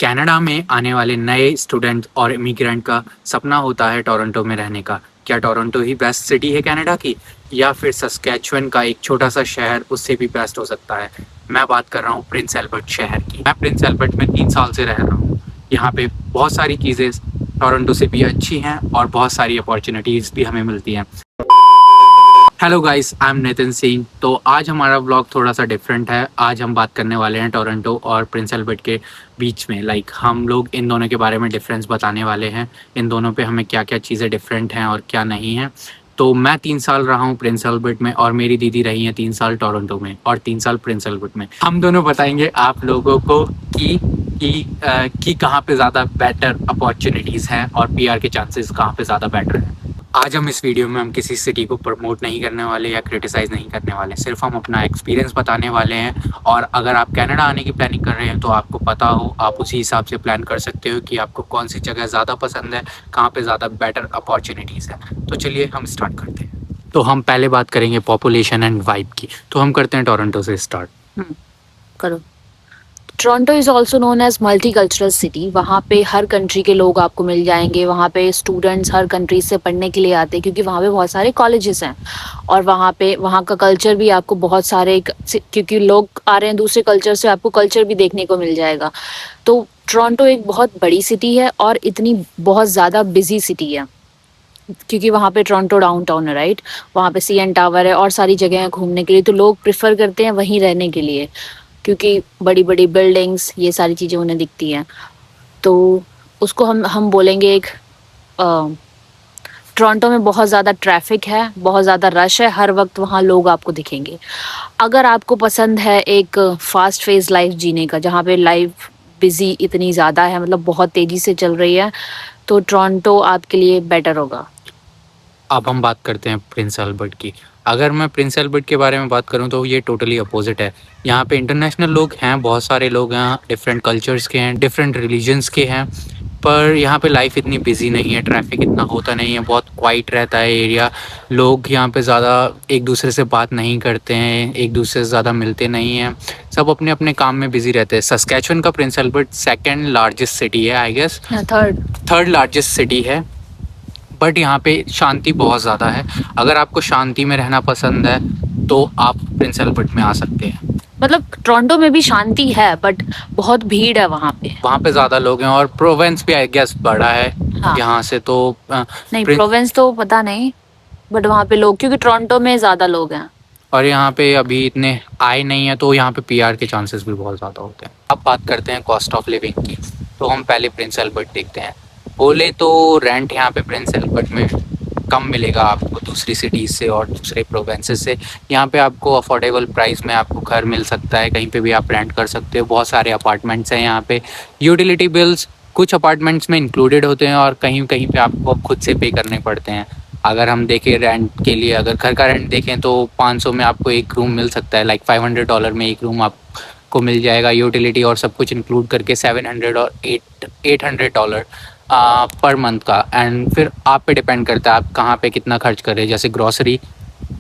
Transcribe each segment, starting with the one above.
Canada में आने वाले नए स्टूडेंट और इमिग्रेंट का सपना होता है टोरंटो में रहने का। क्या टोरंटो ही बेस्ट सिटी है कनाडा की, या फिर सस्कैचुअन का एक छोटा सा शहर उससे भी बेस्ट हो सकता है? मैं बात कर रहा हूँ प्रिंस एल्बर्ट शहर की। मैं प्रिंस एल्बर्ट में 3 साल से रह रहा हूँ। यहाँ पे बहुत सारी चीज़ें टोरंटो से भी अच्छी हैं और बहुत सारी अपॉर्चुनिटीज़ भी हमें मिलती हैं। Hello guys, I am Nitin Singh. तो आज हमारा व्लॉग थोड़ा सा डिफरेंट है। आज हम बात करने वाले हैं टोरंटो और प्रिंस एल्बर्ट के बीच में। हम लोग इन दोनों के बारे में डिफरेंस बताने वाले हैं। इन दोनों पे हमें क्या क्या चीज़ें डिफरेंट हैं और क्या नहीं है। तो मैं 3 साल रहा हूँ प्रिंस एल्बर्ट में और मेरी दीदी रही है 3 साल टोरंटो में और 3 साल प्रिंस एल्बर्ट में। हम दोनों बताएंगे आप लोगों को कि कहाँ पे ज़्यादा बेटर अपॉर्चुनिटीज़ हैं और पीआर के चांसेस कहाँ पे ज़्यादा बेटर हैं। आज हम इस वीडियो में हम किसी सिटी को प्रमोट नहीं करने वाले या क्रिटिसाइज़ नहीं करने वाले, सिर्फ हम अपना एक्सपीरियंस बताने वाले हैं। और अगर आप कनाडा आने की प्लानिंग कर रहे हैं तो आपको पता हो, आप उसी हिसाब से प्लान कर सकते हो कि आपको कौन सी जगह ज़्यादा पसंद है, कहाँ पे ज़्यादा बेटर अपॉर्चुनिटीज़ है। तो चलिए हम स्टार्ट करते हैं। तो हम पहले बात करेंगे पॉपुलेशन एंड वाइब की। तो हम करते हैं टोरंटो से स्टार्ट। करो। Toronto is also known as multicultural city. वहाँ पे हर कंट्री के लोग आपको मिल जाएंगे। वहाँ पे स्टूडेंट्स हर कंट्री से पढ़ने के लिए आते हैं क्योंकि वहाँ पे बहुत सारे कॉलेजेस हैं। और वहाँ का कल्चर भी आपको बहुत सारे, क्योंकि लोग आ रहे हैं दूसरे कल्चर से, आपको कल्चर भी देखने को मिल जाएगा। तो टोरंटो एक बहुत बड़ी सिटी है और इतनी बहुत ज़्यादा बिजी सिटी है क्योंकि वहाँ पे टोरंटो डाउनटाउन है, राइट। वहाँ पे सीएन टावर है और सारी जगह हैं घूमने के लिए, तो लोग प्रेफर करते हैं वहीं रहने के लिए क्योंकि बड़ी बड़ी बिल्डिंग्स, ये सारी चीज़ें उन्हें दिखती हैं। तो उसको हम बोलेंगे एक टोरंटो में बहुत ज़्यादा ट्रैफिक है, बहुत ज़्यादा रश है, हर वक्त वहाँ लोग आपको दिखेंगे। अगर आपको पसंद है एक फास्ट फेज लाइफ जीने का, जहाँ पे लाइफ बिजी इतनी ज़्यादा है, मतलब बहुत तेज़ी से चल रही है, तो टोरंटो आपके लिए बेटर होगा। अब हम बात करते हैं प्रिंस एल्बर्ट की। अगर मैं प्रिंस एल्बर्ट के बारे में बात करूं तो ये टोटली अपोजिट है। यहाँ पे इंटरनेशनल लोग हैं, बहुत सारे लोग हैं, डिफरेंट कल्चर्स के हैं, डिफरेंट रिलीजन्स के हैं। पर यहाँ पे लाइफ इतनी बिजी नहीं है, ट्रैफिक इतना होता नहीं है, बहुत क्वाइट रहता है एरिया। लोग यहाँ पे ज़्यादा एक दूसरे से बात नहीं करते हैं, एक दूसरे से ज़्यादा मिलते नहीं हैं, सब अपने अपने काम में बिजी रहते हैं। सस्कैचुअन का Prince Albert second largest city है, I guess third largest city है। बट यहाँ पे शांति बहुत ज़्यादा है। अगर आपको शांति में रहना पसंद है तो आप प्रिंस एल्बर्ट में आ सकते हैं। मतलब टोरंटो में भी शांति है बट बहुत भीड़ है वहाँ पे ज़्यादा लोग हैं और प्रोविंस भी आई गेस बड़ा है। हाँ। यहाँ से तो नहीं, प्रोविंस तो पता नहीं, बट वहाँ पे लोग, क्योंकि टोरंटो में ज़्यादा लोग हैं और यहाँ पे अभी इतने आए नहीं है, तो यहाँ पे पीआर के चांसेस भी बहुत ज़्यादा होते हैं। अब बात करते हैं कॉस्ट ऑफ लिविंग की। तो हम पहले प्रिंस एल्बर्ट देखते हैं। बोले तो रेंट यहाँ पे प्रिंस एल्बर्ट में कम मिलेगा आपको दूसरी सिटीज़ से और दूसरे प्रोविंसेस से। यहाँ पे आपको अफोर्डेबल प्राइस में आपको घर मिल सकता है, कहीं पे भी आप रेंट कर सकते हो। बहुत सारे अपार्टमेंट्स हैं यहाँ पे। यूटिलिटी बिल्स कुछ अपार्टमेंट्स में इंक्लूडेड होते हैं और कहीं कहीं पे आपको खुद से पे करने पड़ते हैं। अगर हम देखें रेंट के लिए, अगर घर का रेंट देखें तो 500 में आपको एक रूम मिल सकता है। $500 में एक रूम आपको मिल जाएगा। यूटिलिटी और सब कुछ इंक्लूड करके 700 और $800 पर मंथ का। एंड फिर आप पे डिपेंड करता है आप कहाँ पे कितना खर्च कर रहे हैं। जैसे ग्रॉसरी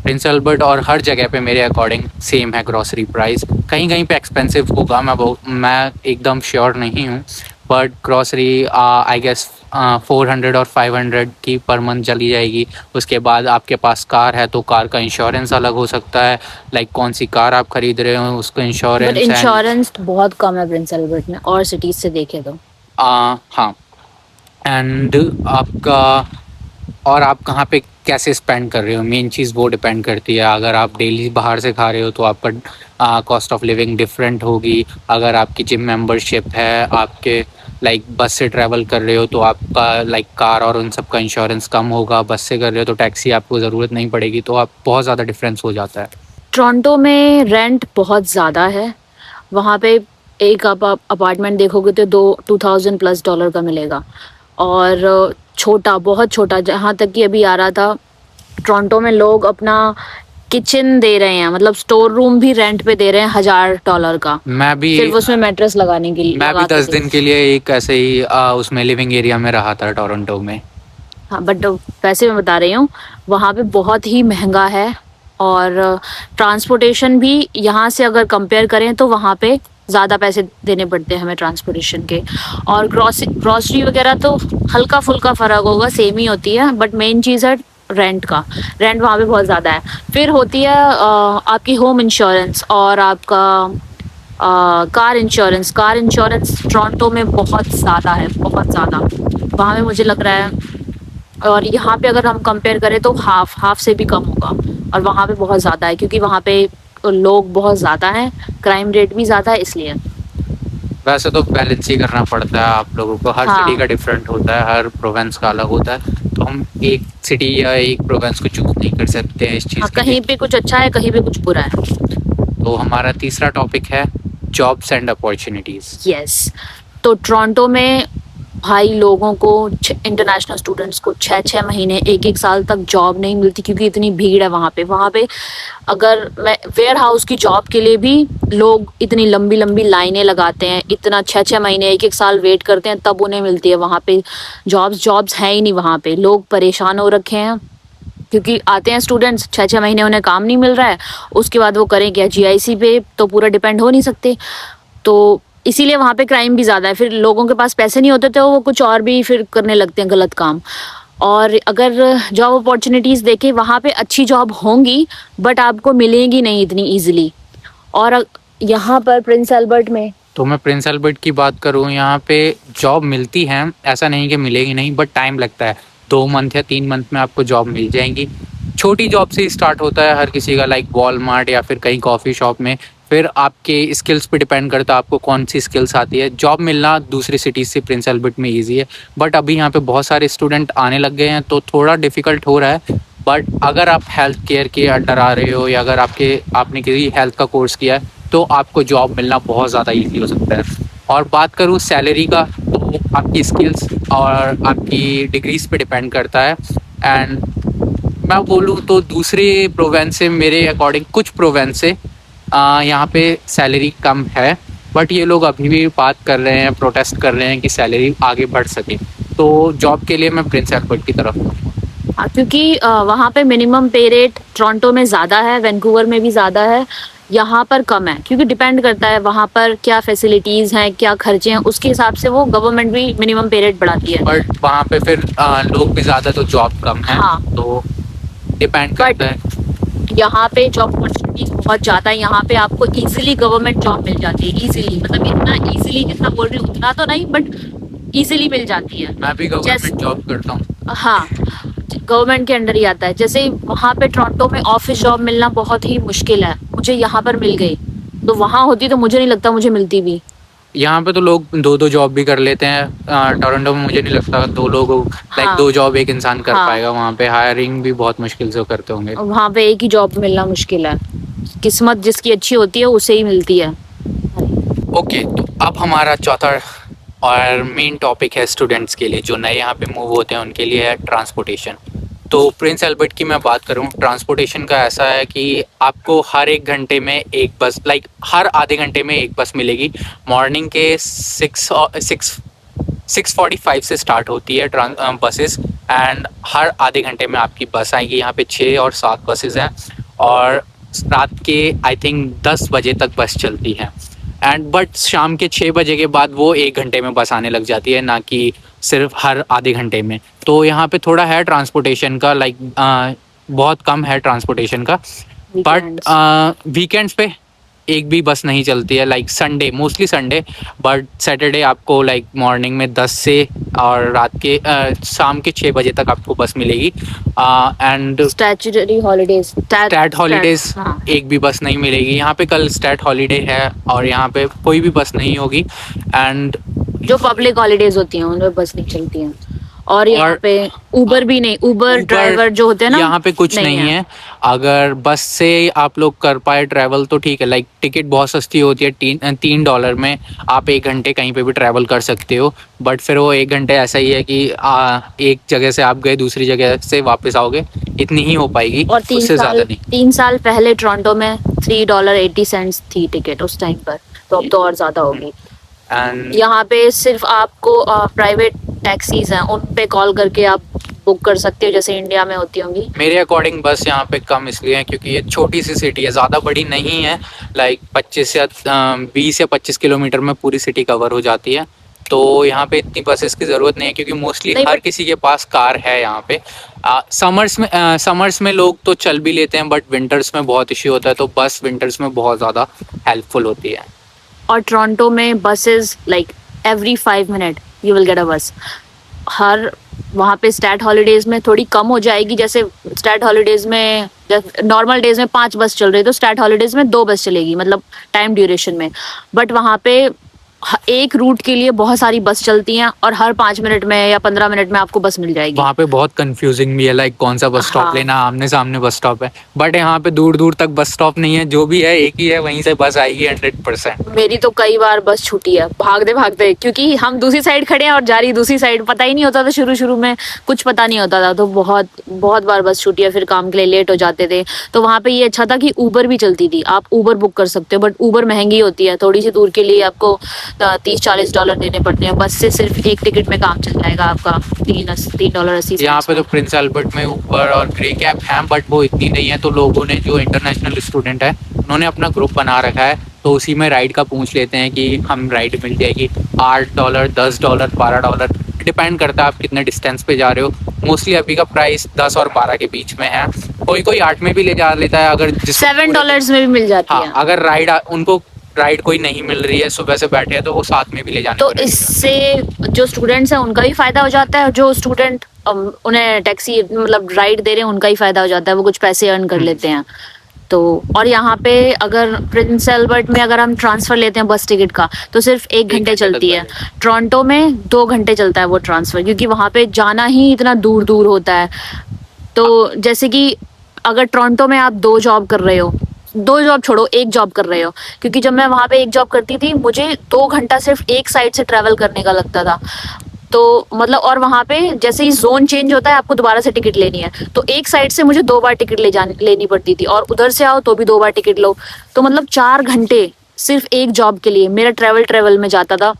प्रिंस एल्बर्ट और हर जगह पे मेरे अकॉर्डिंग सेम है ग्रॉसरी प्राइस। कहीं कहीं पे एक्सपेंसिव होगा, मैं एकदम श्योर नहीं हूँ, बट ग्रॉसरी आई गेस 400 और 500 की पर मंथ चली जाएगी। उसके बाद आपके पास कार है तो कार का इंश्योरेंस अलग हो सकता है। कौन सी कार आप खरीद रहे हो उसका इंश्योरेंस बहुत कम है प्रिंस एल्बर्ट में और सिटीज से देखे तो। हाँ। एंड आपका और आप कहाँ पे कैसे स्पेंड कर रहे हो, मेन चीज़ वो डिपेंड करती है। अगर आप डेली बाहर से खा रहे हो तो आपका कॉस्ट ऑफ लिविंग डिफरेंट होगी। अगर आपकी जिम मेंबरशिप है, आपके बस से ट्रैवल कर रहे हो तो आपका कार और उन सब का इंश्योरेंस कम होगा। बस से कर रहे हो तो टैक्सी आपको ज़रूरत नहीं पड़ेगी। तो आप बहुत ज़्यादा डिफरेंस हो जाता है। टोरंटो में रेंट बहुत ज़्यादा है। वहाँ पे एक आप अपार्टमेंट देखोगे तो $2,000+ का मिलेगा। और छोटा, बहुत छोटा, जहाँ तक कि अभी आ रहा था टोरंटो में लोग अपना किचन दे रहे हैं, मतलब स्टोर रूम भी रेंट पे दे रहे हैं $1,000 का। मैं भी सिर्फ उसमें मैट्रेस लगाने के लिए। मैं भी 10 दिन के लिए एक ऐसे ही उसमें लिविंग एरिया में रहा था टोरंटो में। हाँ, बट वैसे मैं बता रही हूँ वहाँ पे बहुत ही महंगा है। और ट्रांसपोर्टेशन भी यहाँ से अगर कंपेयर करें तो वहाँ पे ज़्यादा पैसे देने पड़ते हैं हमें ट्रांसपोर्टेशन के। और ग्रॉसरी वगैरह तो हल्का फुल्का फ़र्क होगा, सेम ही होती है, बट मेन चीज़ है रेंट का। रेंट वहाँ पे बहुत ज़्यादा है। फिर होती है आपकी होम इंश्योरेंस और आपका car insurance. Car insurance Toronto में बहुत ज़्यादा है, बहुत ज़्यादा। वहाँ पे मुझे लग रहा है, और यहाँ पे अगर हम कंपेयर करें तो हाफ से भी कम होगा, और वहाँ पे बहुत ज़्यादा है क्योंकि वहाँ पे लोग बहुत ज़्यादा हैं, क्राइम रेट भी ज़्यादा है इसलिए। वैसे तो बैलेंस ही करना पड़ता है आप लोगों को, हर हाँ। सिटी का डिफरेंट होता है, हर प्रोविंस का अलग होता है, तो हम एक सिटी या एक प्रोविंस को चूज नहीं कर सकते हैं इस हाँ, चीज़ के कहीं लिए। पे कुछ अच्छा है, कहीं पे कुछ बुरा है। तो हमारा तीसरा टॉपिक है जॉब्स एंड अपॉर्चुनिटीज़। यस। तो टोरंटो में भाई लोगों को, इंटरनेशनल स्टूडेंट्स को 6-6 महीने, 1-1 साल तक जॉब नहीं मिलती क्योंकि इतनी भीड़ है वहाँ पे। वहाँ पे अगर मैं वेयर हाउस की जॉब के लिए भी लोग इतनी लंबी लंबी लाइनें लगाते हैं, इतना 6-6 महीने, 1-1 साल वेट करते हैं, तब उन्हें मिलती है वहाँ पे जॉब्स है ही नहीं वहाँ पे। लोग परेशान हो रखे हैं क्योंकि आते हैं स्टूडेंट्स, 6-6 महीने उन्हें काम नहीं मिल रहा है, उसके बाद वो करें क्या? जीआईसी पे तो पूरा डिपेंड हो नहीं सकते। तो इसीलिए वहाँ पे क्राइम भी ज़्यादा है। फिर लोगों के पास पैसे नहीं होते तो वो कुछ और भी फिर करने लगते हैं गलत काम। और अगर जॉब अपॉर्चुनिटीज़ देखें, वहाँ पे अच्छी जॉब होंगी बट आपको मिलेंगी नहीं इतनी ईजिली। और यहाँ पर प्रिंस एल्बर्ट में तो मैं प्रिंस एल्बर्ट की बात करूँ, यहाँ पे जॉब मिलती है, ऐसा नहीं कि मिलेगी नहीं, बट टाइम लगता है। 2 मंथ या 3 मंथ में आपको जॉब मिल जाएंगी। छोटी जॉब से स्टार्ट होता है हर किसी का, लाइक वॉलमार्ट या फिर कहीं कॉफ़ी शॉप में। फिर आपके स्किल्स पे डिपेंड करता है आपको कौन सी स्किल्स आती है। जॉब मिलना दूसरी सिटीज़ से प्रिंस एल्बर्ट में ईजी है, बट अभी यहाँ पे बहुत सारे स्टूडेंट आने लग गए हैं तो थोड़ा डिफ़िकल्ट हो रहा है। बट अगर आप हेल्थ केयर के अंडर आ रहे हो या अगर आपने किसी हेल्थ का कोर्स किया है तो आपको जॉब मिलना बहुत ज़्यादा ईजी हो सकता है। और बात करूँ सैलरी का, तो आपकी स्किल्स और आपकी डिग्रीज पे डिपेंड करता है। एंड मैं बोलूँ तो दूसरे प्रोवेंस से, मेरे अकॉर्डिंग कुछ प्रोवेंस से यहाँ पे सैलरी कम है, बट ये लोग अभी भी बात कर रहे हैं, प्रोटेस्ट कर रहे हैं कि सैलरी आगे बढ़ सके। तो जॉब के लिए मैं प्रिंस एल्बर्ट की तरफ हूँ। हाँ, क्योंकि वहाँ पे मिनिमम पे रेट टोरंटो में ज़्यादा है, वैंकूवर में भी ज़्यादा है, यहाँ पर कम है क्योंकि डिपेंड करता है वहाँ पर क्या फैसिलिटीज़ हैं, क्या खर्चे हैं, उसके हिसाब से वो गवर्नमेंट भी मिनिमम पे रेट बढ़ाती है। बट वहाँ पे फिर लोग भी ज़्यादा तो जॉब कम है। हाँ। तो डिपेंड करता है। यहाँ पे जॉब अपॉर्चुनिटीज बहुत ज़्यादा है। यहाँ पे आपको इजीली गवर्नमेंट जॉब मिल जाती है, इजीली, मतलब इतना इजीली जितना बोल रही हूँ उतना तो नहीं, बट इजीली मिल जाती है। मैं भी गवर्नमेंट जॉब करता हूँ। हाँ, गवर्नमेंट के अंडर ही आता है। जैसे वहाँ पे टोरंटो में ऑफिस जॉब मिलना बहुत ही मुश्किल है, मुझे यहाँ पर मिल गई, तो वहाँ होती तो मुझे नहीं लगता मुझे मिलती भी। यहाँ पे तो लोग 2-2 जॉब भी कर लेते हैं। टोरंटो में मुझे नहीं लगता 2 लोग लाइक हाँ। 2 जॉब एक इंसान कर हाँ। पाएगा। वहाँ पे हायरिंग भी बहुत मुश्किल से करते होंगे। वहाँ पे एक ही जॉब मिलना मुश्किल है, किस्मत जिसकी अच्छी होती है उसे ही मिलती है। ओके, तो अब हमारा चौथा और मेन टॉपिक है स्टूडेंट्स के लिए, जो नए यहाँ पे मूव होते हैं उनके लिए है ट्रांसपोर्टेशन। तो प्रिंस एल्बर्ट की मैं बात करूँ, ट्रांसपोर्टेशन का ऐसा है कि आपको हर 1 घंटे में एक बस, लाइक हर आधे घंटे में एक बस मिलेगी। मॉर्निंग के 6:45 से स्टार्ट होती है बसेस, एंड हर आधे घंटे में आपकी बस आएगी। यहाँ पे 6 और 7 बसेस हैं, और रात के आई थिंक 10 बजे तक बस चलती है। एंड बट शाम के 6 बजे के बाद वो 1 घंटे में बस आने लग जाती है, ना कि सिर्फ हर आधे घंटे में। तो यहाँ पे थोड़ा है ट्रांसपोर्टेशन का, लाइक बहुत कम है ट्रांसपोर्टेशन का। बट वीकेंड्स पे एक भी बस नहीं चलती है, like Sunday, mostly Sunday, but Saturday आपको लाइक मॉर्निंग में 10 से और रात के शाम के 6 बजे तक आपको बस मिलेगी। And statutory holidays, stat holidays हाँ। एक भी बस नहीं मिलेगी यहाँ पे। कल स्टैट हॉलीडे है और यहाँ पे कोई भी बस नहीं होगी। एंड जो पब्लिक हॉलीडेज होती हैं उनमें बस नहीं चलती हैं। और यहाँ पे ऊबर भी नहीं, ऊबर ड्राइवर जो होते हैं ना, यहाँ पे कुछ नहीं है। अगर बस से आप लोग कर पाए ट्रैवल तो ठीक है, लाइक टिकट बहुत सस्ती होती है, $3 में आप 1 घंटे कहीं पे भी ट्रैवल कर सकते हो। बट फिर वो 1 घंटे ऐसा ही है कि एक जगह से आप गए दूसरी जगह से वापस आओगे, इतनी ही हो पाएगी, और उससे ज़्यादा नहीं। 3 साल पहले टोरंटो में $3.80 थी टिकट उस टाइम पर, तो अब तो और ज़्यादा होगी। एंड यहाँ पे सिर्फ आपको प्राइवेट टैक्सीज हैं, उन पे कॉल करके आप बुक कर सकते हो जैसे इंडिया में होती होंगी? मेरे अकॉर्डिंग बस यहाँ पे कम इसलिए है क्योंकि ये छोटी सी सिटी है, ज़्यादा बड़ी नहीं है। लाइक 20 या 25 किलोमीटर में पूरी सिटी कवर हो जाती है। तो यहाँ पे इतनी बसेस की ज़रूरत नहीं है क्योंकि मोस्टली नहीं, हर बट किसी के पास कार है यहाँ पे। समर्स में लोग तो चल भी लेते हैं, बट विंटर्स में बहुत इश्यू होता है, तो बस विंटर्स में बहुत ज़्यादा हेल्पफुल होती है। और टोरंटो में buses like every 5 minute you will get a बस। हर वहाँ पे स्टैट हॉलीडेज में थोड़ी कम हो जाएगी, जैसे स्टैट हॉलीडेज में नॉर्मल डेज में 5 बस चल रही है तो स्टैट हॉलीडेज में 2 बस चलेगी, मतलब टाइम ड्यूरेशन में। बट वहाँ पे एक रूट के लिए बहुत सारी बस चलती हैं और हर 5 मिनट में या 15 मिनट में आपको बस मिल जाएगी। वहाँ पे बहुत कंफ्यूजिंग भी है, लाइक कौन सा बस स्टॉप हाँ। लेना, आमने सामने बस स्टॉप है, बट यहाँ पे दूर दूर तक बस स्टॉप नहीं है, जो भी है एक ही है, वहीं से बस आएगी 100%। मेरी तो कई बार बस छूटी है भागते भागते, क्योंकि हम दूसरी साइड खड़े हैं और जा रही दूसरी साइड, पता ही नहीं होता था शुरू शुरू में, कुछ पता नहीं होता था, तो बहुत बहुत बार बस छूटी है, फिर काम के लिए लेट हो जाते थे। तो वहाँ पे ये अच्छा था कि ऊबर भी चलती थी, आप ऊबर बुक कर सकते हो, बट ऊबर महंगी होती है, थोड़ी सी दूर के लिए आपको $30-40 देने पड़ते हैं। बस से सिर्फ एक टिकट में काम चल जाएगा आपका $3.80। यहाँ पे तो प्रिंस एल्बर्ट में ऊबर और ग्रे कैब हैं, बट वो इतनी नहीं है, तो लोगों ने जो इंटरनेशनल स्टूडेंट है उन्होंने अपना ग्रुप बना रखा है, तो उसी में राइड का पूछ लेते हैं कि हम राइड मिल जाएगी $8, $10, $12, डिपेंड करता है आप कितने डिस्टेंस पे जा रहे हो। मोस्टली अभी का प्राइस 10 और 12 के बीच में है, कोई कोई 8 में भी ले जा लेता है, अगर $7 में भी मिल जाती हाँ, है। अगर उनको राइड कोई नहीं मिल रही है, सुबह से बैठे हैं, तो वो साथ में भी ले जाने तो को ready इससे जो स्टूडेंट्स हैं उनका भी फायदा हो जाता है, जो स्टूडेंट उन्हें टैक्सी मतलब राइड दे रहे हैं उनका ही फायदा हो जाता है, वो कुछ पैसे अर्न कर लेते हैं। तो और यहाँ पे अगर प्रिंस एल्बर्ट में अगर हम ट्रांसफर लेते हैं बस टिकट का, तो सिर्फ 1 घंटे चलती है। टोरंटो में 2 घंटे चलता है वो ट्रांसफर, क्योंकि वहाँ पे जाना ही इतना दूर दूर होता है। तो जैसे कि अगर टोरंटो में आप 2 जॉब कर रहे हो, 2 जॉब छोड़ो 1 जॉब कर रहे हो, क्योंकि जब मैं वहाँ पे 1 जॉब करती थी मुझे 2 घंटा सिर्फ एक साइड से ट्रैवल करने का लगता था। तो मतलब और वहाँ पे जैसे ही जोन चेंज होता है आपको दोबारा से टिकट लेनी है, तो एक साइड से मुझे 2 बार टिकट लेनी पड़ती थी, और उधर से आओ तो भी 2 बार टिकट लो। तो मतलब 4 घंटे सिर्फ एक जॉब के लिए मेरा ट्रैवल में जाता था।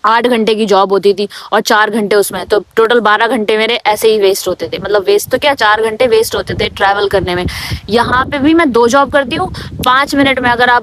8 घंटे की जॉब होती थी और 4 घंटे उसमें, तो टोटल 12 घंटे मेरे ऐसे ही वेस्ट होते थे। मतलब वेस्ट तो क्या, 4 घंटे वेस्ट होते थे ट्रैवल करने में। यहाँ पे भी मैं 2 जॉब करती हूँ, 5 मिनट में अगर आप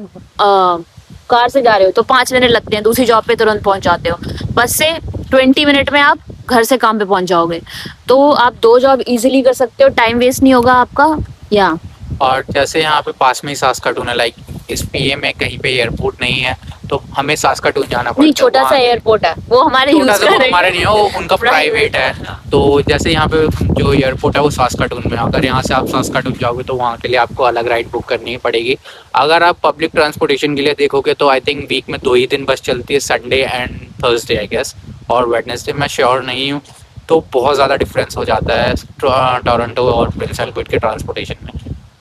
कार से जा रहे हो तो 5 मिनट लगते हैं, दूसरी जॉब पे तुरंत पहुंच जाते हो। बस से 20 मिनट में आप घर से काम पे पहुंच जाओगे। तो आप 2 जॉब इजीली कर सकते हो, टाइम वेस्ट नहीं होगा आपका। या और जैसे यहाँ पे पास में ही सास्काटून है, लाइक इस पीए में कहीं पे एयरपोर्ट नहीं है, तो हमें सास्काटून जाना पड़ता है। नहीं, छोटा सा एयरपोर्ट है, वो हमारे छोटा यूज सा कर वो रहे हमारे हैं। नहीं है, वो उनका प्राइवेट है। तो जैसे यहाँ पे जो एयरपोर्ट है वो सास्काटून में है, अगर यहाँ से आप सास्काटून जाओगे तो वहाँ के लिए आपको अलग राइड बुक करनी पड़ेगी। अगर आप पब्लिक ट्रांसपोर्टेशन के लिए देखोगे तो आई थिंक वीक में 2 ही दिन बस चलती है, Sunday and Thursday I guess, और वेडनेसडे मैं श्योर नहीं हूँ। तो बहुत ज़्यादा डिफरेंस हो जाता है टोरंटो और प्रिंस एल्बर्ट के ट्रांसपोर्टेशन में।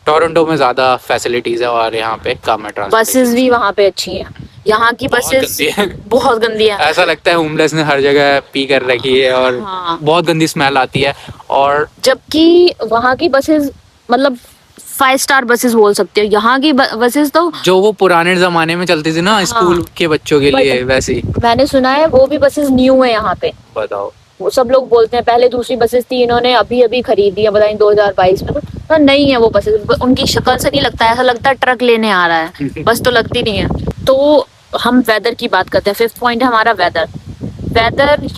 टोरंटो में ज़्यादा फैसिलिटीज़ है और यहाँ पे कम है ट्रांसपोर्टेशन। बसेस भी वहाँ पे अच्छी हैं, यहाँ की बसेस बहुत गंदी है। ऐसा लगता है होमलेस ने हर जगह पी कर रखी है और हाँ। बहुत गंदी स्मेल आती है। और जबकि वहाँ की बसेस मतलब 5 स्टार बसेस बोल सकते हो, यहाँ की बसेस तो जो वो पुराने जमाने में चलती थी ना स्कूल के बच्चों के लिए, वैसी मैंने सुना है वो भी बसेस न्यू है यहाँ पे। बताओ। वो सब लोग बोलते हैं पहले दूसरी बसेस थी, इन्होंने अभी अभी खरीदी है, बताइए 2022 में। तो नहीं है वो बसेस, उनकी शक्ल से नहीं लगता है, ऐसा लगता है ट्रक लेने आ रहा है, बस तो लगती नहीं है। तो हम वेदर की बात करते हैं, 5th पॉइंट है हमारा वेदर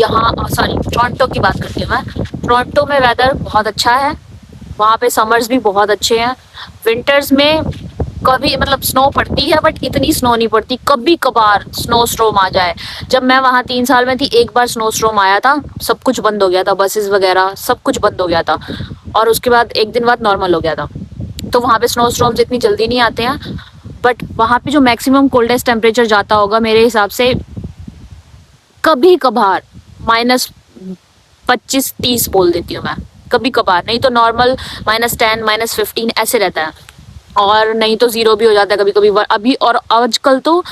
यहाँ टोरंटो की बात करती हूँ मैं। टोरंटो में वेदर बहुत अच्छा है, वहाँ पे समर्स भी बहुत अच्छे हैं। विंटर्स में कभी मतलब स्नो पड़ती है, बट इतनी स्नो नहीं पड़ती, कभी कभार स्नो स्ट्रोम आ जाए। जब मैं वहाँ 3 साल में थी, एक बार स्नो स्ट्रोम आया था, सब कुछ बंद हो गया था, बसेस वगैरह सब कुछ बंद हो गया था, और उसके बाद 1 दिन बाद नॉर्मल हो गया था। तो वहाँ पे स्नो स्ट्रोम्स इतनी जल्दी नहीं आते हैं, बट वहाँ पे जो मैक्सिमम कोल्डेस्ट टेम्परेचर जाता होगा मेरे हिसाब से कभी कभार -25-30 बोल देती हूँ मैं, कभी कभार, नहीं तो नॉर्मल -10 -15 ऐसे रहता है, और नहीं तो 0 भी हो जाता है कभी कभी अभी। और आजकल तो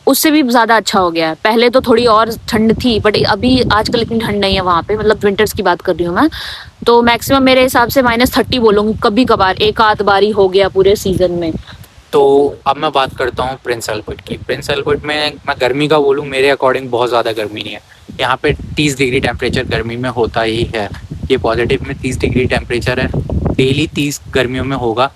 उससे भी ज़्यादा अच्छा हो गया है, पहले तो थोड़ी और ठंड थी, बट अभी आजकल इतनी ठंड नहीं है वहाँ पे, मतलब विंटर्स की बात कर रही हूँ मैं। तो मैक्सिमम मेरे हिसाब से -30 बोलूँगी, कभी कभार एक आध बारी हो गया पूरे सीजन में। तो अब मैं बात करता हूँ प्रिंस एल्बर्ट की। प्रिंस एल्बर्ट में मैं गर्मी का बोलूँ, मेरे अकॉर्डिंग बहुत ज़्यादा गर्मी नहीं है। यहाँ पे 30 डिग्री टेम्परेचर गर्मी में होता ही है, ये पॉजिटिव में 30 डिग्री टेम्परेचर है, डेली 30 गर्मियों में होगा।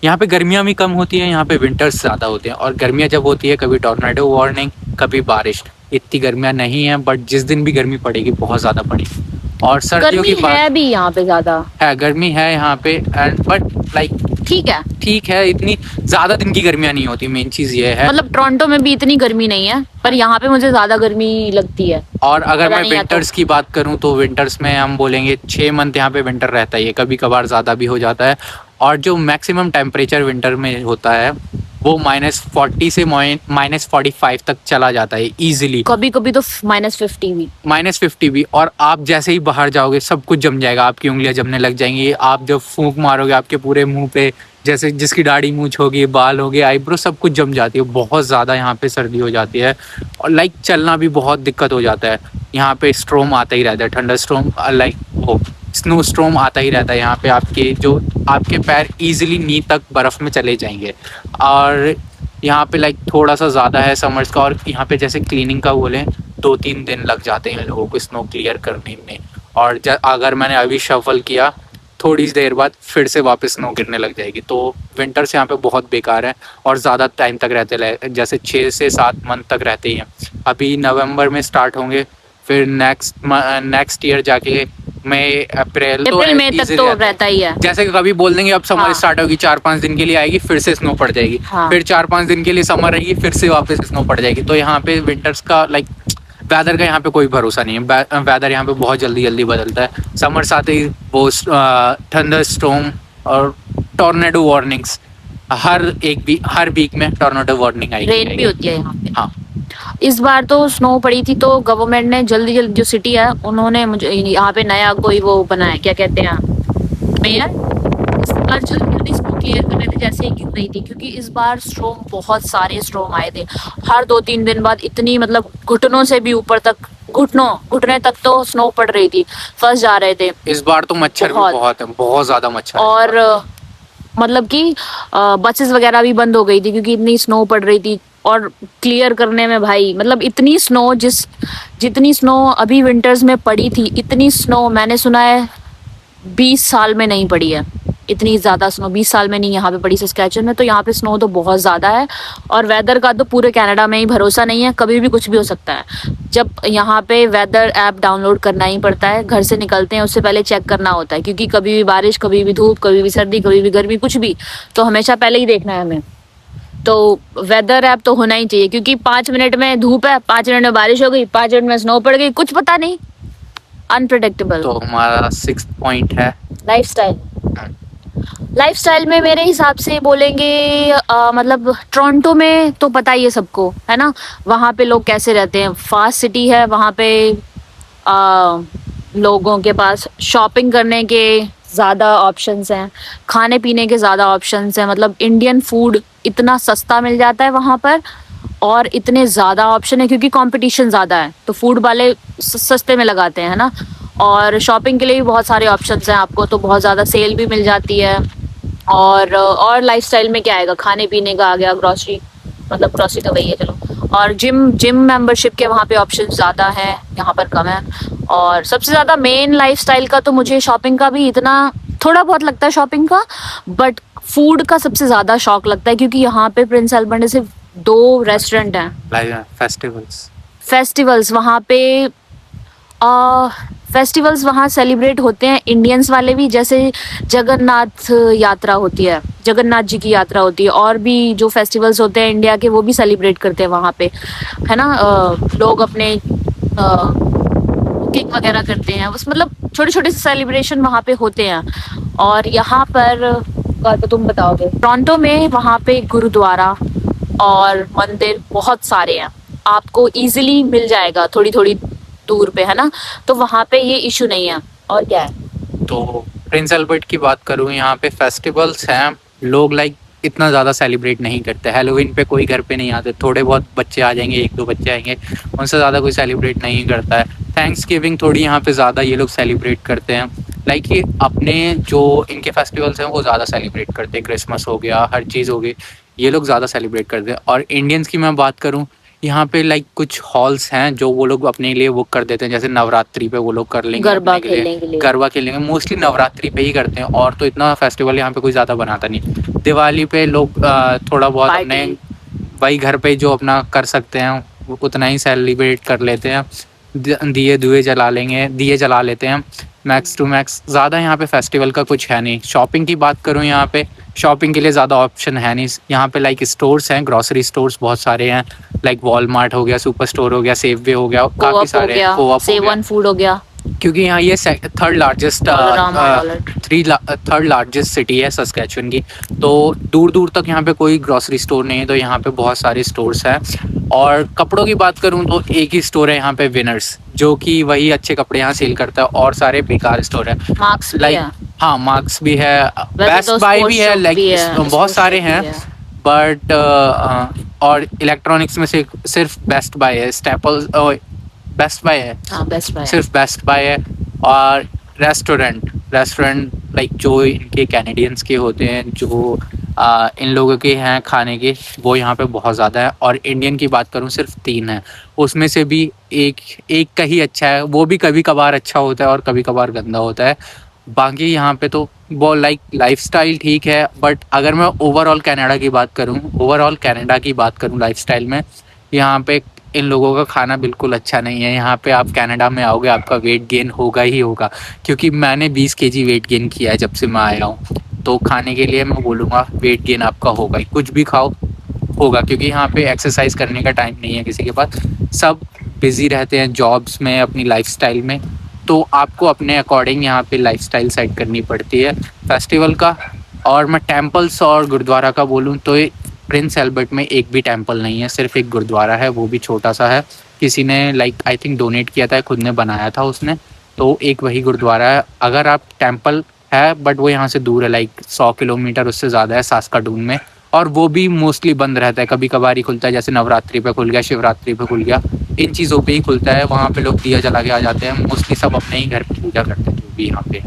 यहाँ पे गर्मियाँ भी कम होती हैं, यहाँ पे विंटर्स ज़्यादा होते हैं, और गर्मियाँ जब होती है कभी टॉर्नेडो वार्निंग, कभी बारिश। इतनी गर्मियाँ नहीं हैं, बट जिस दिन भी गर्मी पड़ेगी बहुत ज़्यादा पड़ेगी। और सर्दियों गर्मी की बात है भी यहाँ पे ज्यादा, है, गर्मी है यहाँ पे, एंड बट लाइक ठीक है। ठीक है, इतनी ज़्यादा दिन की गर्मियाँ नहीं होती, मेन चीज़ ये है। मतलब टोरंटो में भी इतनी गर्मी नहीं है, पर यहाँ पे मुझे ज्यादा गर्मी लगती है। और अगर पता मैं नहीं है विंटर्स की बात करूं तो विंटर्स में हम बोलेंगे 6 मंथ यहाँ पे विंटर रहता ही है, कभी कभार ज़्यादा भी हो जाता है। और जो मैक्सिमम टेम्परेचर विंटर में होता है वो -40 से -45 तक चला जाता है इजीली, कभी कभी तो -50 भी। -50 भी। और आप जैसे ही बाहर जाओगे सब कुछ जम जाएगा, आपकी उंगलियां जमने लग जाएंगी। आप जब फूंक मारोगे आपके पूरे मुंह पे, जैसे जिसकी दाढ़ी मूंछ होगी, बाल हो गए, आईब्रो, सब कुछ जम जाती है। बहुत ज़्यादा यहाँ पे सर्दी हो जाती है, और लाइक चलना भी बहुत दिक्कत हो जाता है। यहाँ पे स्ट्रोम आता ही रहता है, थंडर स्ट्रोम, लाइक वो स्नो स्ट्रोम आता ही रहता है यहाँ पे। आपके पैर इजीली नी तक बर्फ़ में चले जाएंगे। और यहाँ पे लाइक थोड़ा सा ज़्यादा है समर्स का, और यहाँ पे जैसे क्लीनिंग का बोलें 2-3 दिन लग जाते हैं लोगों को स्नो क्लियर करने में। और अगर मैंने अभी शफल किया थोड़ी देर बाद फिर से वापस स्नो गिरने लग जाएगी। तो विंटर्स यहाँ पे बहुत बेकार है, और ज़्यादा टाइम तक रहते, जैसे 6 से 7 मंथ तक रहते ही हैं। अभी नवंबर में स्टार्ट होंगे, फिर नेक्स्ट ईयर जाके मई अप्रैल मई तक तो रहता ही है। जैसे कि कभी बोल देंगे अब समर हाँ। स्टार्ट होगी, 4-5 दिन के लिए आएगी, फिर से स्नो पड़ जाएगी। हाँ। फिर 4-5 दिन के लिए समर रहेगी, फिर से वापस स्नो पड़ जाएगी। तो यहाँ पे विंटर्स का लाइक वेदर का यहाँ पे कोई भरोसा नहीं है। वेदर यहाँ पे बहुत जल्दी जल्दी बदलता है। समर साथ ही वो थंडर स्टॉर्म और टॉर्नेडो वार्निंग्स, हर वीक में टॉर्नेडो वार्निंग आएगी। रेन भी होती है यहाँ पे। हाँ, इस बार तो स्नो पड़ी थी, तो गवर्नमेंट ने जल्दी जल्दी, जो सिटी है उन्होंने मुझे यहाँ पे नया कोई वो बनाया, क्या कहते हैं, मेयर, इस बार जल्दी जल्दी स्नो क्लियर करने थे जैसे ही गिर रही थी। क्योंकि इस बार स्ट्रोम, बहुत सारे स्ट्रोम आए थे हर 2-3 दिन बाद। इतनी मतलब घुटनों से भी ऊपर तक, घुटने तक तो स्नो पड़ रही थी, फंस जा रहे थे। इस बार तो मच्छर भी बहुत है, बहुत ज्यादा मच्छर है। और मतलब कि बसेस वगैरह भी बंद हो गई थी क्योंकि इतनी स्नो पड़ रही थी। और क्लियर करने में भाई, मतलब इतनी स्नो, जितनी स्नो अभी विंटर्स में पड़ी थी, इतनी स्नो मैंने सुना है 20 साल में नहीं पड़ी है। इतनी ज़्यादा स्नो 20 साल में नहीं यहाँ पे पड़ी सस्कैचुअन में। तो यहाँ पे स्नो तो बहुत ज़्यादा है। और वेदर का तो पूरे कनाडा में ही भरोसा नहीं है, कभी भी कुछ भी हो सकता है। जब यहाँ पे वेदर ऐप डाउनलोड करना ही पड़ता है, घर से निकलते हैं उससे पहले चेक करना होता है, क्योंकि कभी भी बारिश, कभी भी धूप, कभी भी सर्दी, कभी भी गर्मी, कुछ भी, तो हमेशा पहले ही देखना है हमें। तो वेदर ऐप तो होना ही चाहिए, क्योंकि 5 मिनट में धूप है, 5 मिनट में बारिश हो गई, 5 मिनट में स्नो पड़ गई, कुछ पता नहीं, अनप्रेडिक्टेबल। तो हमारा 6th पॉइंट है लाइफस्टाइल। लाइफस्टाइल में मेरे हिसाब से बोलेंगे, मतलब टोरंटो में तो पता ही है सबको, है ना, वहाँ पे लोग कैसे रहते हैं। फास्ट सिटी है वहाँ पे, लोगों के पास शॉपिंग करने के ज़्यादा ऑप्शंस हैं, खाने पीने के ज़्यादा ऑप्शंस हैं। मतलब इंडियन फूड इतना सस्ता मिल जाता है वहाँ पर, और इतने ज़्यादा ऑप्शन है क्योंकि कंपटीशन ज़्यादा है, तो फूड वाले सस्ते में लगाते हैं, है ना। और शॉपिंग के लिए भी बहुत सारे ऑप्शंस हैं आपको, तो बहुत ज़्यादा सेल भी मिल जाती है। और लाइफस्टाइल में क्या आएगा, खाने पीने का आ गया, ग्रॉसरी, मतलब ग्रॉसरी तो वही है चलो। और जिम मेंबरशिप के वहाँ पे ऑप्शन ज़्यादा हैं, यहाँ पर कम है। और सबसे ज़्यादा मेन लाइफस्टाइल का तो मुझे शॉपिंग का भी इतना थोड़ा बहुत लगता है शॉपिंग का, बट फूड का सबसे ज़्यादा शौक लगता है, क्योंकि यहाँ पे प्रिंस एल्बर्ट में सिर्फ 2 रेस्टोरेंट हैं। फेस्टिवल्स वहाँ पे, फेस्टिवल्स वहाँ सेलिब्रेट होते हैं, इंडियंस वाले भी, जैसे जगन्नाथ यात्रा होती है, जगन्नाथ जी की यात्रा होती है, और भी जो फेस्टिवल्स होते हैं इंडिया के, वो भी सेलिब्रेट करते हैं वहाँ पे, है ना। लोग अपने कुकिंग वगैरह करते हैं, बस मतलब छोटे छोटे सेलिब्रेशन वहाँ पे होते हैं। और यहाँ पर तो तुम बताओगे, टोरंटो में वहाँ पे गुरुद्वारा और मंदिर बहुत सारे हैं, आपको इजीली मिल जाएगा थोड़ी थोड़ी दूर पे, है ना। तो वहाँ पे ये इशू नहीं है। और क्या है, तो प्रिंस एल्बर्ट की बात करूँ, यहाँ पे फेस्टिवल्स हैं, लोग लाइक इतना ज़्यादा सेलिब्रेट नहीं करते। हैलोवीन पे कोई घर पे नहीं आते, थोड़े बहुत बच्चे आ जाएंगे, 1-2 बच्चे आएंगे, उनसे ज़्यादा कोई सेलिब्रेट नहीं करता है। थैंक्सगिविंग थोड़ी यहाँ पे ज़्यादा ये लोग सेलिब्रेट करते हैं, लाइक ये अपने जो इनके फेस्टिवल्स हैं वो ज़्यादा सेलिब्रेट करते हैं। क्रिसमस हो गया, हर चीज़ हो गई, ये लोग ज़्यादा सेलिब्रेट करते हैं। और इंडियंस की मैं बात करूँ, यहाँ पे लाइक कुछ हॉल्स हैं जो वो लोग अपने लिए बुक कर देते हैं, जैसे नवरात्रि पे वो लोग कर लेंगे गरबा अपने के लिए खेलने के लिए। गरबा खेलेंगे। मोस्टली नवरात्रि पे ही करते हैं, और तो इतना फेस्टिवल यहाँ पे कोई ज़्यादा बनाता नहीं। दिवाली पे लोग थोड़ा बहुत अपने पार्टी। भाई घर पे जो अपना कर सकते हैं वो उतना ही सेलिब्रेट कर लेते हैं। दिए दुए जला लेंगे, दिए जला लेते हैं मैक्स टू मैक्स। ज़्यादा यहाँ पे फेस्टिवल का कुछ है नहीं। शॉपिंग की बात करूँ, यहाँ पे शॉपिंग के लिए ज़्यादा ऑप्शन है नहीं। यहाँ पे लाइक स्टोर्स हैं, ग्रॉसरी स्टोर्स बहुत सारे हैं, लाइक वॉलमार्ट हो गया, सुपर स्टोर हो गया, सेफवे हो गया, काफ़ी कोऑप हो सारे हैं, गया, कोऑप हो गया। सेवन फूड हो गया, क्योंकि यहाँ ये third largest Dollarama wallet. Third largest city है सस्केचुअन की। तो दूर दूर तक यहाँ पे कोई ग्रॉसरी स्टोर नहीं है, तो यहाँ पे बहुत सारे स्टोर्स हैं। और कपड़ों की बात करूँ तो एक ही स्टोर है यहाँ पे, विनर्स, जो कि वही अच्छे कपड़े यहाँ सेल करता है, और सारे बेकार स्टोर है। मार्क्स भी लाइक है। हाँ, मार्क्स भी है, वैसे बेस्ट तो बाय स्पोर्ट्स भी है, शॉप लाइक भी है, बहुत स्पोर्ट्स सारे शॉप भी हैं। है। बट और इलेक्ट्रॉनिक्स में से सिर्फ बेस्ट बाय है, स्टेपल बेस्ट बाय है, हाँ, बेस्ट बाय है। सिर्फ बेस्ट बाय है। और रेस्टोरेंट लाइक जो इनके कैनेडियंस के होते हैं, जो इन लोगों के हैं खाने के, वो यहाँ पे बहुत ज़्यादा है। और इंडियन की बात करूँ सिर्फ 3 है, उसमें से भी एक एक का ही अच्छा है, वो भी कभी कभार अच्छा होता है और कभी कभार गंदा होता है। बाकी यहाँ पे तो वो लाइक लाइफस्टाइल ठीक है। बट अगर मैं ओवरऑल कनाडा की बात करूँ लाइफस्टाइल में, यहाँ पे इन लोगों का खाना बिल्कुल अच्छा नहीं है। यहाँ पे आप कनाडा में आओगे, आपका वेट गेन होगा ही होगा, क्योंकि मैंने 20 केजी वेट गेन किया है जब से मैं आया हूँ। तो खाने के लिए मैं बोलूँगा वेट गेन आपका होगा ही, कुछ भी खाओ होगा, क्योंकि यहाँ पे एक्सरसाइज करने का टाइम नहीं है किसी के पास। सब बिजी रहते हैं जॉब्स में, अपनी लाइफस्टाइल में। तो आपको अपने अकॉर्डिंग यहाँ पे लाइफस्टाइल सेट करनी पड़ती है फेस्टिवल का। और मैं टेम्पल्स और गुरुद्वारा का बोलूँ तो प्रिंस एल्बर्ट में एक भी टेम्पल नहीं है, सिर्फ एक गुरुद्वारा है, वो भी छोटा सा है। किसी ने लाइक आई थिंक डोनेट किया था, खुद ने बनाया था उसने, तो एक वही गुरुद्वारा है। अगर आप टेम्पल है, बट वो यहाँ से दूर है, लाइक 100 किलोमीटर उससे ज़्यादा है, सास्काटून में। और वो भी मोस्टली बंद रहता है, कभी कभार ही खुलता है, जैसे नवरात्रि पे खुल गया, शिवरात्रि पे खुल गया, इन चीज़ों पे ही खुलता है। वहाँ पे लोग दिया जला के आ जाते हैं, मोस्टली सब अपने ही घर पे पूजा करते हैं जो भी यहाँ पे।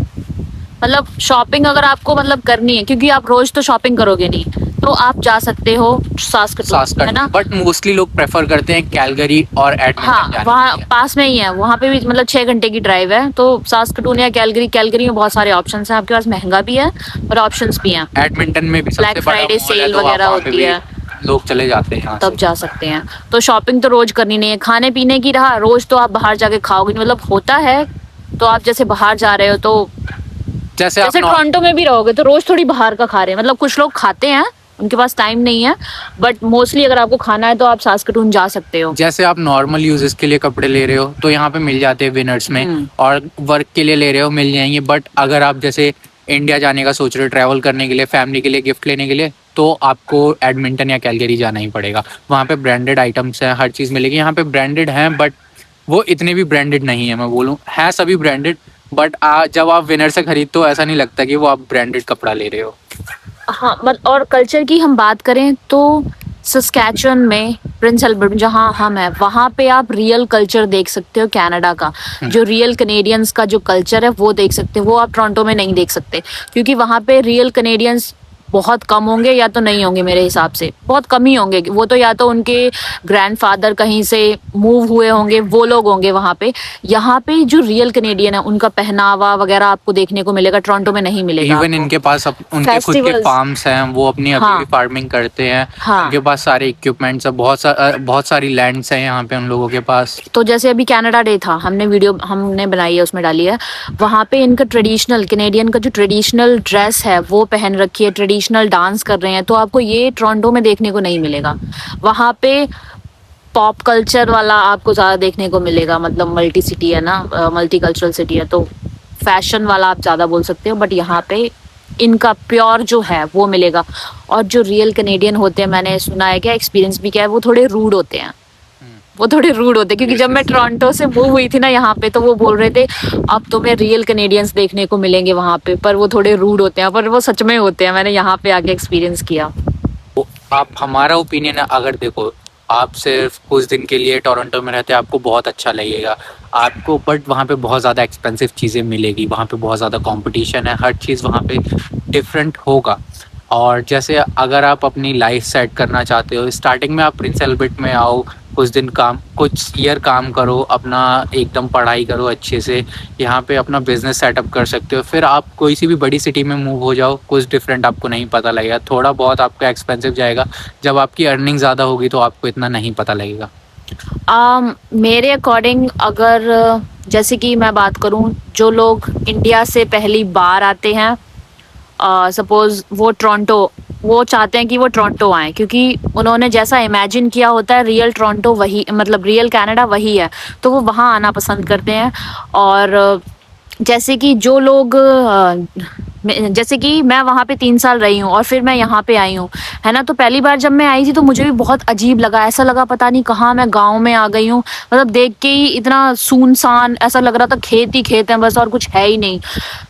मतलब शॉपिंग अगर आपको मतलब करनी है, क्योंकि आप रोज तो शॉपिंग करोगे नहीं, तो आप जा सकते हो सास्कटून, है ना। बट मोस्टली लोग प्रेफर करते हैं कैलगरी और एडमिंटन हाँ, जाने वहाँ के लिए। पास में ही है, वहाँ पे भी मतलब 6 घंटे की ड्राइव है। तो सास्कटून या कैलगरी में बहुत सारे ऑप्शंस हैं आपके पास, महंगा भी है और ऑप्शंस भी हैं। एडमिंटन में भी सबसे ब्लैक बड़ा फ्राइडे मॉल है, सेल तो आप वगैरह वहाँ पे होती भी है, लोग चले जाते हैं यहाँ तब से। जा सकते हैं। तो शॉपिंग तो रोज करनी नहीं है। खाने पीने की रहा, रोज तो आप बाहर जाके खाओगे नहीं, मतलब होता है। तो आप जैसे बाहर जा रहे हो, तो जैसे आप जैसे टोरंटो में भी रहोगे तो रोज थोड़ी बाहर का खा रहे हैं। मतलब कुछ लोग खाते हैं, उनके पास टाइम नहीं है, बट मोस्टली अगर आपको खाना है तो आप सास्कटून जा सकते हो। जैसे आप नॉर्मल यूजेस के लिए कपड़े ले रहे हो तो यहाँ पे मिल जाते हैं विनर्स में, और वर्क के लिए ले रहे हो मिल जाएंगे। बट अगर आप जैसे इंडिया जाने का सोच रहे हो, ट्रैवल करने के लिए, फैमिली के लिए गिफ्ट लेने के लिए, तो आपको एडमिंटन या कैलगरी जाना ही पड़ेगा। वहाँ पे ब्रांडेड आइटम्स हैं, हर चीज़ मिलेगी। यहाँ पे ब्रांडेड हैं, बट वो इतने भी ब्रांडेड नहीं है। मैं बोलूँ है सभी ब्रांडेड, बट जब आप विनर से खरीदते हो ऐसा नहीं लगता कि वो आप ब्रांडेड कपड़ा ले रहे हो। हाँ, मतलब और कल्चर की हम बात करें तो सस्कैचुअन में, प्रिंस एल्बर्ट जहाँ हम हैं, वहाँ पे आप रियल कल्चर देख सकते हो कनाडा का। जो रियल कनेडियंस का जो कल्चर है वो देख सकते हो, वो आप टोरंटो में नहीं देख सकते, क्योंकि वहाँ पे रियल कनेडियंस बहुत कम होंगे, या तो नहीं होंगे। मेरे हिसाब से बहुत कम ही होंगे। वो तो या तो उनके ग्रैंडफादर कहीं से मूव हुए होंगे, वो लोग होंगे वहाँ पे। यहाँ पे जो रियल कनेडियन है, उनका पहनावा वगैरह आपको देखने को मिलेगा, टोरंटो में नहीं मिलेगा इवन आपको। इनके पास उनके खुद के Festivals। फार्म्स हैं, वो अपनी अभी हाँ। भी फार्मिंग करते हैं। हाँ। उनके पास सारे इक्विपमेंट्स है, बहुत सारी लैंड्स हैं यहाँ पे उन लोगों के पास। तो जैसे अभी कनाडा डे था, हमने बनाई है, उसमें डाली है। वहाँ पे इनका ट्रेडिशनल कनेडियन का जो ट्रेडिशनल ड्रेस है वो पहन रखी है, ट्रेडिशनल डांस कर रहे हैं। तो आपको ये टोरंटो में देखने को नहीं मिलेगा। वहाँ पे पॉप कल्चर वाला आपको ज़्यादा देखने को मिलेगा। मतलब मल्टी सिटी है ना, मल्टी कल्चरल सिटी है, तो फैशन वाला आप ज़्यादा बोल सकते हो। बट यहाँ पे इनका प्योर जो है वो मिलेगा। और जो रियल कनेडियन होते हैं, मैंने सुना है, क्या एक्सपीरियंस भी क्या है, वो थोड़े रूड होते हैं। वो थोड़े रूड होते हैं, क्योंकि जब मैं टोरंटो से मूव हुई थी ना यहाँ पे, तो वो बोल रहे थे अब तुम्हें रियल कनेडियंस देखने को मिलेंगे वहाँ पे, पर वो थोड़े रूड होते हैं। पर वो सच में होते हैं, मैंने यहाँ पे आके एक्सपीरियंस किया। तो आप हमारा ओपिनियन है, अगर देखो आप सिर्फ कुछ दिन के लिए टोरंटो में रहते हैं, आपको बहुत अच्छा लगेगा आपको, बट वहाँ पे बहुत ज़्यादा एक्सपेंसिव चीज़ें मिलेगी, वहाँ पे बहुत ज़्यादा कंपटीशन है, हर चीज़ वहाँ पे डिफरेंट होगा। और जैसे अगर आप अपनी लाइफ सेट करना चाहते हो, स्टार्टिंग में आप प्रिंस एल्बर्ट में आओ, कुछ ईयर काम करो, अपना एकदम पढ़ाई करो अच्छे से, यहाँ पे अपना बिजनेस सेटअप कर सकते हो। फिर आप कोई सी भी बड़ी सिटी में मूव हो जाओ, कुछ डिफरेंट आपको नहीं पता लगेगा। थोड़ा बहुत आपका एक्सपेंसिव जाएगा, जब आपकी अर्निंग ज़्यादा होगी तो आपको इतना नहीं पता लगेगा। मेरे अकॉर्डिंग अगर जैसे कि मैं बात करूं, जो लोग इंडिया से पहली बार आते हैं, सपोज वो चाहते हैं कि वो टोरंटो आए, क्योंकि उन्होंने जैसा इमेजिन किया होता है रियल टोरंटो वही, मतलब रियल कनाडा वही है, तो वो वहाँ आना पसंद करते हैं। और जैसे कि जो लोग जैसे कि मैं वहाँ पे 3 साल रही हूँ और फिर मैं यहाँ पे आई हूँ, है ना। तो पहली बार जब मैं आई थी तो मुझे भी बहुत अजीब लगा, ऐसा लगा पता नहीं कहाँ मैं गांव में आ गई हूँ। मतलब देख के ही इतना सुनसान ऐसा लग रहा था, खेत ही खेत हैं बस और कुछ है ही नहीं।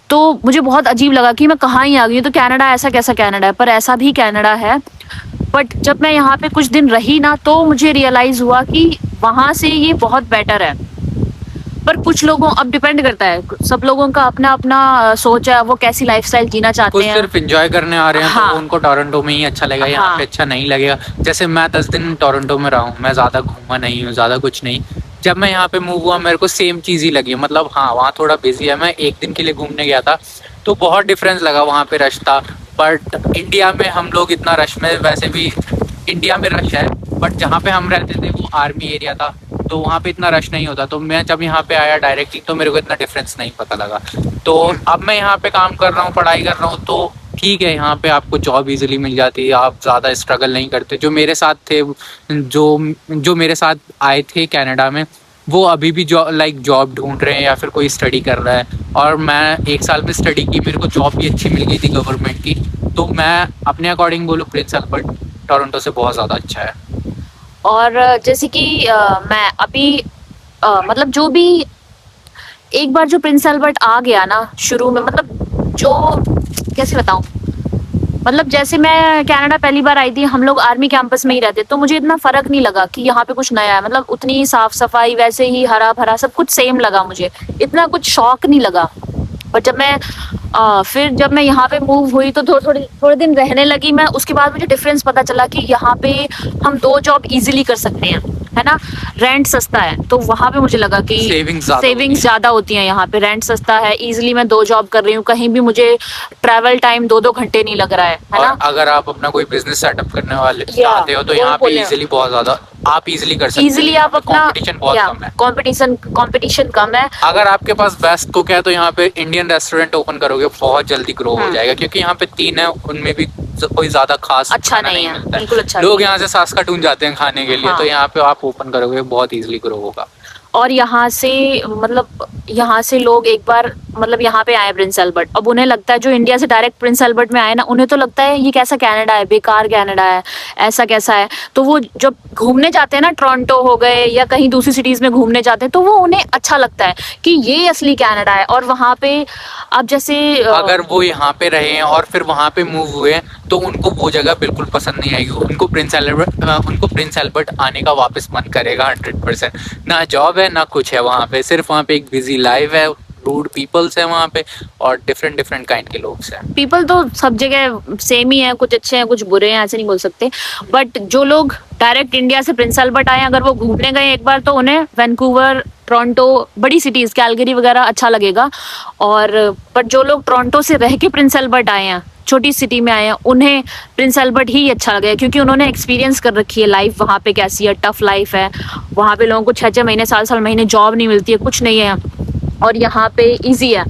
तो मुझे बहुत अजीब लगा कि मैं कहाँ ही आ गई हूँ, तो कनाडा ऐसा कैसा कनाडा है, पर ऐसा भी कनाडा है। बट जब मैं यहाँ पे कुछ दिन रही ना, तो मुझे रियलाइज हुआ कि वहाँ से ये बहुत बेटर है। पर कुछ लोगों, अब डिपेंड करता है, सब लोगों का अपना अपना सोच है, वो कैसी लाइफस्टाइल जीना चाहते कुछ हैं। सिर्फ एंजॉय करने आ रहे हैं हाँ। तो उनको टोरंटो में ही अच्छा लगेगा, यहाँ हाँ। पे अच्छा नहीं लगेगा। जैसे मैं 10 दिन टोरंटो में रहा हूँ, मैं ज़्यादा घूमा नहीं हूँ, ज़्यादा कुछ नहीं। जब मैं यहाँ पे मूव हुआ मेरे को सेम चीज़ ही लगी, मतलब हाँ वहाँ थोड़ा बिजी है। मैं 1 दिन के लिए घूमने गया था तो बहुत डिफरेंस लगा, वहाँ पे रश था। बट इंडिया में हम लोग इतना रश में, वैसे भी इंडिया में रश है, बट जहाँ पे हम रहते थे वो आर्मी एरिया था, तो वहाँ पे इतना रश नहीं होता। तो मैं जब यहाँ पे आया डायरेक्टली तो मेरे को इतना डिफरेंस नहीं पता लगा। तो अब मैं यहाँ पे काम कर रहा हूँ, पढ़ाई कर रहा हूँ, तो ठीक है, यहाँ पे आपको जॉब इजीली मिल जाती है, आप ज़्यादा स्ट्रगल नहीं करते। जो मेरे साथ थे, जो मेरे साथ आए थे कनाडा में, वो अभी भी जॉब ढूंढ रहे हैं या फिर कोई स्टडी कर रहा है। और मैं 1 साल में स्टडी की, मेरे को जॉब भी अच्छी मिल गई थी गवर्नमेंट की। तो मैं अपने अकॉर्डिंग बोलूँ प्रिंस एल्बर्ट टोरंटो से बहुत ज़्यादा अच्छा है। और जैसे कि मैं अभी मतलब जो भी एक बार जो प्रिंस एल्बर्ट आ गया ना शुरू में, मतलब जो कैसे बताऊं, मतलब जैसे मैं कनाडा पहली बार आई थी, हम लोग आर्मी कैंपस में ही रहते, तो मुझे इतना फर्क नहीं लगा कि यहाँ पे कुछ नया है। मतलब उतनी ही साफ सफाई, वैसे ही हरा भरा सब कुछ सेम लगा मुझे, इतना कुछ शौक नहीं लगा। पर फिर जब मैं यहाँ पे मूव हुई तो थोड़े दिन रहने लगी मैं, उसके बाद मुझे डिफरेंस पता चला कि यहाँ पे हम 2 जॉब इजीली कर सकते हैं, है ना। रेंट सस्ता है, तो वहाँ पे मुझे लगा कि सेविंग्स ज्यादा होती हैं। यहाँ पे रेंट सस्ता है, इजीली मैं 2 जॉब कर रही हूँ, कहीं भी मुझे ट्रैवल टाइम 2-2 घंटे नहीं लग रहा है और ना। अगर आप अपना कोई बिजनेस सेटअप करने वाले चाहते हो तो यहाँ पे इजीली, बहुत ज्यादा आप इजीली कर सकते हो। इजीली आप अपना, कंपटीशन बहुत कम है, कंपटीशन कम है। अगर आपके पास बेस्ट कुक है तो यहाँ पे इंडियन रेस्टोरेंट ओपन करोगे बहुत जल्दी ग्रो हो जाएगा, क्योंकि यहाँ पे 3 है, उनमें भी कोई ज्यादा खास अच्छा नहीं है, मिलता बिल्कुल अच्छा लोग यहाँ से सास्काटून जाते हैं खाने के लिए। हाँ। तो यहाँ पे आप ओपन करोगे बहुत इजीली ग्रो होगा। और यहाँ से मतलब यहाँ से लोग एक बार मतलब यहाँ पे आए प्रिंस एल्बर्ट, अब उन्हें लगता है, जो इंडिया से डायरेक्ट प्रिंस एल्बर्ट में आए ना, उन्हें तो लगता है ये कैसा कनाडा है, बेकार कनाडा है, ऐसा कैसा है। तो वो जब घूमने जाते हैं ना, टोरंटो हो गए या कहीं दूसरी सिटीज में घूमने जाते हैं, तो वो उन्हें अच्छा लगता है कि ये असली कनाडा है। और वहाँ पे अब जैसे अगर वो यहाँ पे रहे हैं और फिर वहाँ पे मूव हुए तो उनको वो जगह बिल्कुल पसंद नहीं आएगी। उनको प्रिंस एल्बर्ट आने का वापस मन करेगा 100%। ना जॉब है ना कुछ है वहाँ पे, सिर्फ वहाँ पे एक बिजी लाइफ है, रूड पीपल्स है वहाँ पे, और डिफरेंट काइंड के लोग हैं। पीपल तो सब जगह सेम ही है, कुछ अच्छे हैं कुछ बुरे हैं, ऐसे नहीं बोल सकते। बट जो लोग डायरेक्ट इंडिया से प्रिंस एल्बर्ट आए, अगर वो घूमने गए एक बार, तो उन्हें वैंकूवर, टोरंटो, बड़ी सिटीज कैलगरी वगैरह अच्छा लगेगा। और पर जो लोग टोरंटो से रह के प्रिंस एल्बर्ट आए हैं, छोटी सिटी में आए हैं, उन्हें प्रिंस एल्बर्ट ही अच्छा लगेगा, क्योंकि उन्होंने एक्सपीरियंस कर रखी है लाइफ वहाँ पे कैसी है, टफ लाइफ है। वहाँ पे लोगों को 6-6 महीने 7-7 महीने जॉब नहीं मिलती है, कुछ नहीं है, और यहाँ पे इजी है।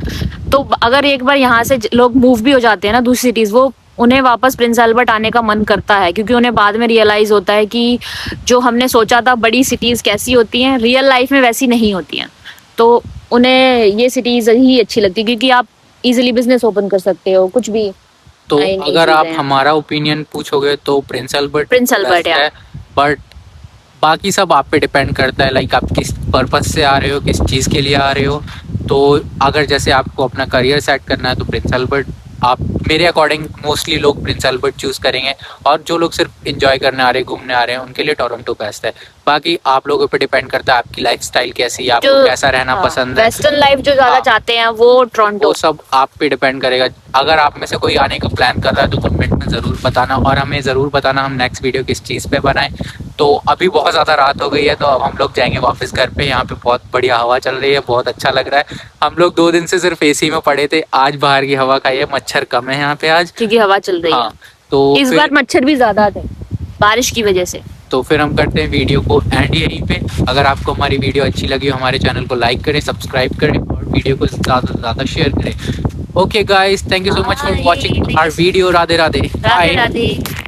तो अगर एक बार यहाँ से लोग मूव भी हो जाते हैं ना दूसरी सिटीज, वो उन्हें वापस प्रिंस एल्बर्ट आने का मन करता है, क्योंकि उन्हें बाद में रियलाइज होता है कि जो हमने सोचा था बड़ी सिटीज कैसी होती हैं, रियल लाइफ में वैसी नहीं होती हैं। तो उन्हें ये सिटीज ही अच्छी लगती है, क्योंकि आप इजीली बिजनेस ओपन कर सकते हो, कुछ भी। तो अगर आप हमारा ओपिनियन पूछोगे तो प्रिंस एल्बर्ट है, बट बाकी सब आप पे डिपेंड करता है, लाइक आप किस पर्पस से आ रहे हो, किस चीज़ के लिए आ रहे हो। तो अगर जैसे आपको अपना करियर सेट करना है तो प्रिंस एल्बर्ट आप मेरे अकॉर्डिंग मोस्टली लोग प्रिंस एल्बर्ट चूज़ करेंगे, और जो लोग सिर्फ इंजॉय करने आ रहे हैं, घूमने आ रहे हैं, उनके लिए टोरंटो बेस्ट है। बाकी आप लोगों पे डिपेंड करता है आपकी लाइफस्टाइल कैसी है, आपको कैसा रहना पसंद है। वेस्टर्न लाइफ जो ज्यादा हाँ। चाहते हैं वो टोरंटो। वो सब आप पे डिपेंड करेगा। अगर आप में से कोई आने का प्लान कर रहा है तो कमेंट में ज़रूर बताना, और हमें ज़रूर बताना हम नेक्स्ट वीडियो किस चीज़ पे बनाएं। तो अभी बहुत ज़्यादा रात हो गई है, तो अब हम लोग जाएंगे वापस घर पे। यहाँ पे बहुत बढ़िया हवा चल रही है, बहुत अच्छा लग रहा है। हम लोग 2 दिन से सिर्फ एसी में पड़े थे, आज बाहर की हवा खाई है। मच्छर कम है यहाँ पे आज, क्योंकि हवा चल रही हाँ। है। तो इस बार मच्छर भी ज्यादा थे बारिश की वजह से। तो फिर हम करते हैं वीडियो को एंड यहीं पे। अगर आपको हमारी वीडियो अच्छी लगी हो, हमारे चैनल को लाइक करें, सब्सक्राइब करें, और वीडियो को ज़्यादा से ज़्यादा शेयर करें। Okay guys, thank you so much for watching our video. Radhe Radhe, Radhe Radhe.